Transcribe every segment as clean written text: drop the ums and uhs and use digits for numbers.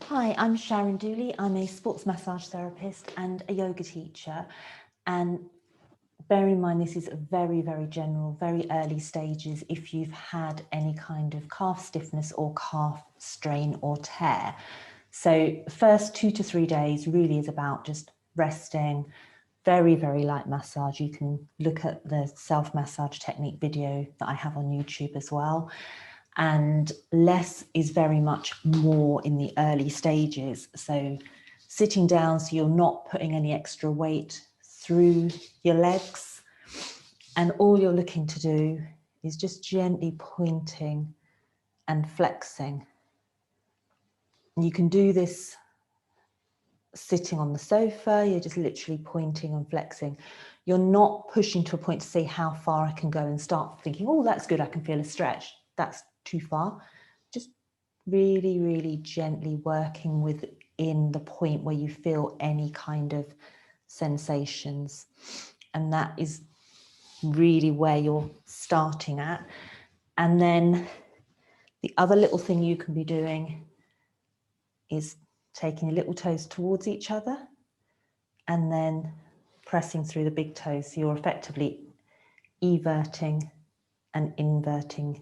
Hi, I'm Sharon Dooley. I'm a sports massage therapist and a yoga teacher. And bear in mind, this is a very, very general, very early stages if you've had any kind of calf stiffness or calf strain or tear. So the first 2 to 3 days really is about just resting, very, very light massage. You can look at the self-massage technique video that I have on YouTube as well. And less is very much more in the early stages. So sitting down so you're not putting any extra weight through your legs. And all you're looking to do is just gently pointing and flexing. You can do this sitting on the sofa, you're just literally pointing and flexing. You're not pushing to a point to see how far I can go and start thinking, oh, that's good, I can feel a stretch. That's too far. Just really, really gently working within the point where you feel any kind of sensations. And that is really where you're starting at. And then the other little thing you can be doing is taking your little toes towards each other and then pressing through the big toes. So you're effectively everting and inverting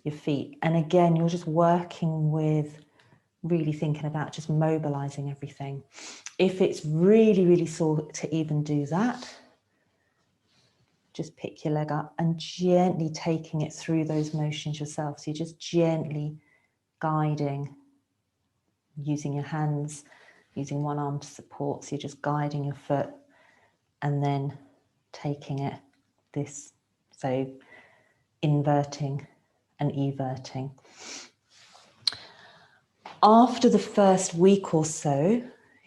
your feet. And again, you're just working with really thinking about just mobilizing everything. If it's really, really sore to even do that, just pick your leg up and gently taking it through those motions yourself. So you're just gently guiding, using your hands, using one arm to support. So you're just guiding your foot and then taking it this, so inverting and everting. After the first week or so,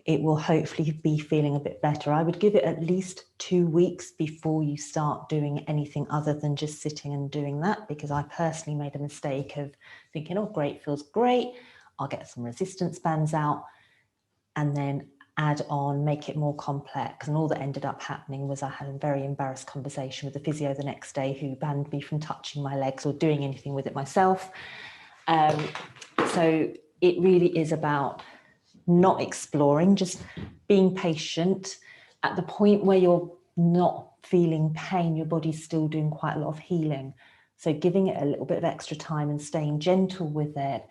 it will hopefully be feeling a bit better. I would give it at least 2 weeks before you start doing anything other than just sitting and doing that, because I personally made a mistake of thinking, oh, great, feels great. I'll get some resistance bands out and then add on, make it more complex. And all that ended up happening was I had a very embarrassed conversation with the physio the next day who banned me from touching my legs or doing anything with it myself. So it really is about not exploring, just being patient. At the point where you're not feeling pain, your body's still doing quite a lot of healing. So giving it a little bit of extra time and staying gentle with it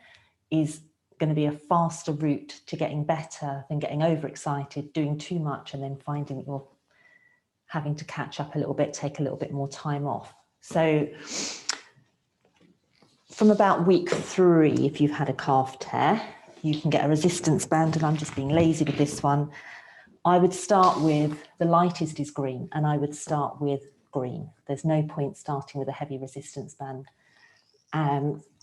is going to be a faster route to getting better than getting overexcited, doing too much, and then finding that you're having to catch up a little bit, take a little bit more time off. So from about week 3, if you've had a calf tear, you can get a resistance band, and I'm just being lazy with this one. I would start with, the lightest is green, and I would start with green. There's no point starting with a heavy resistance band.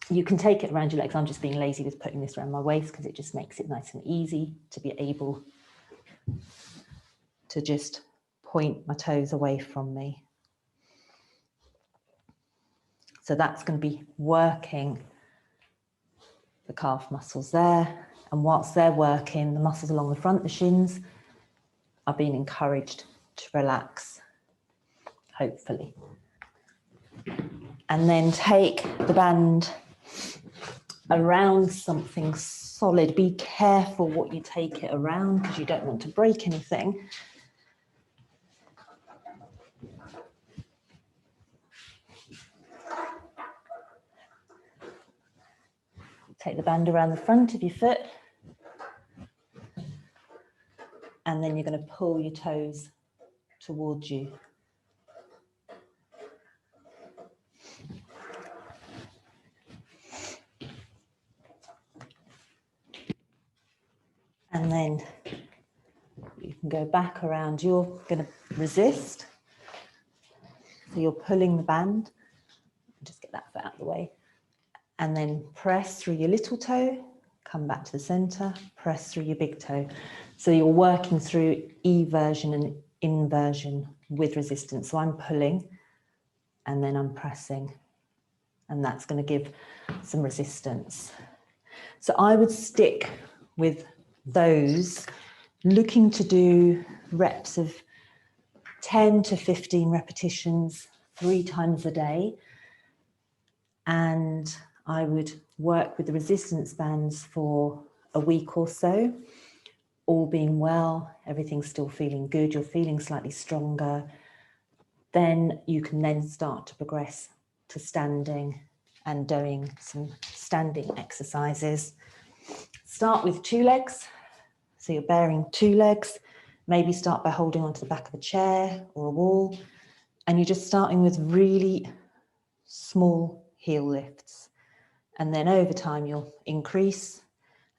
You can take it around your legs. I'm just being lazy with putting this around my waist because it just makes it nice and easy to be able to just point my toes away from me. So that's going to be working the calf muscles there. And whilst they're working, the muscles along the front, the shins, are being encouraged to relax, hopefully. And then take the band around something solid. Be careful what you take it around because you don't want to break anything. Take the band around the front of your foot. And then you're going to pull your toes towards you. And then you can go back around. You're going to resist. So you're pulling the band. Just get that foot out of the way. And then press through your little toe, come back to the center, press through your big toe. So you're working through eversion and inversion with resistance. So I'm pulling and then I'm pressing, and that's going to give some resistance. So I would stick with those, looking to do reps of 10 to 15 repetitions 3 times a day. And I would work with the resistance bands for a week or so, all being well, everything's still feeling good, you're feeling slightly stronger, then you can then start to progress to standing and doing some standing exercises. Start with 2 legs. So you're bearing 2 legs, maybe start by holding onto the back of a chair or a wall, and you're just starting with really small heel lifts. And then over time you'll increase.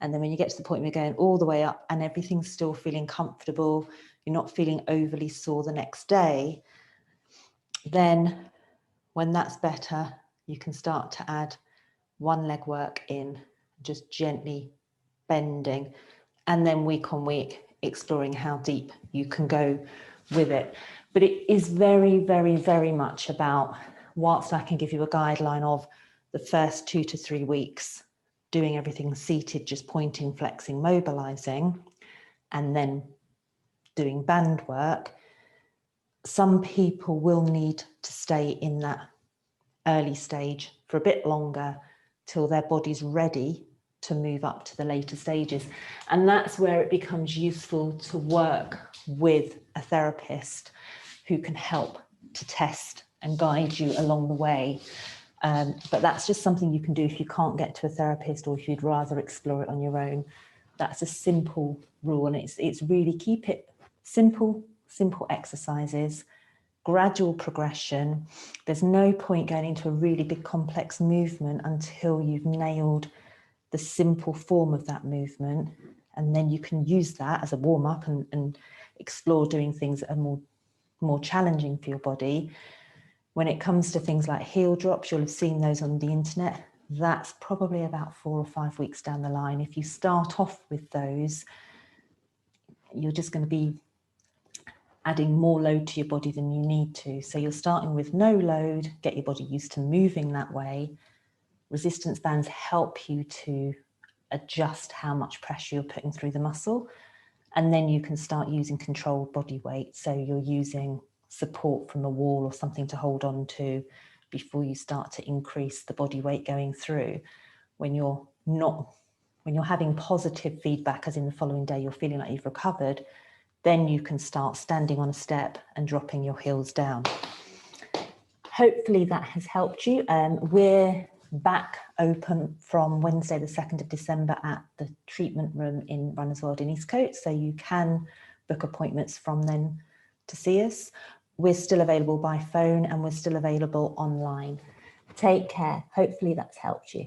And then when you get to the point where you're going all the way up and everything's still feeling comfortable, you're not feeling overly sore the next day, then when that's better, you can start to add 1 leg work in, just gently bending, and then week on week exploring how deep you can go with it. But it is very, very, very much about, whilst I can give you a guideline of the first 2 to 3 weeks, doing everything seated, just pointing, flexing, mobilizing, and then doing band work, some people will need to stay in that early stage for a bit longer till their body's ready to move up to the later stages. And that's where it becomes useful to work with a therapist who can help to test and guide you along the way. But that's just something you can do if you can't get to a therapist, or if you'd rather explore it on your own. That's a simple rule, and it's really keep it simple exercises, gradual progression. There's no point going into a really big complex movement until you've nailed the simple form of that movement, and then you can use that as a warm-up and explore doing things that are more challenging for your body. When it comes to things like heel drops, you'll have seen those on the internet. That's probably about 4 or 5 weeks down the line. If you start off with those, you're just going to be adding more load to your body than you need to. So you're starting with no load, get your body used to moving that way. Resistance bands help you to adjust how much pressure you're putting through the muscle. And then you can start using controlled body weight. So you're using support from a wall or something to hold on to before you start to increase the body weight going through. When you're having positive feedback, as in the following day you're feeling like you've recovered, then you can start standing on a step and dropping your heels down. Hopefully that has helped you. We're back open from Wednesday the 2nd of December at the treatment room in Runners World in Eastcote, so you can book appointments from then to see us. We're still available by phone and we're still available online. Take care. Hopefully that's helped you.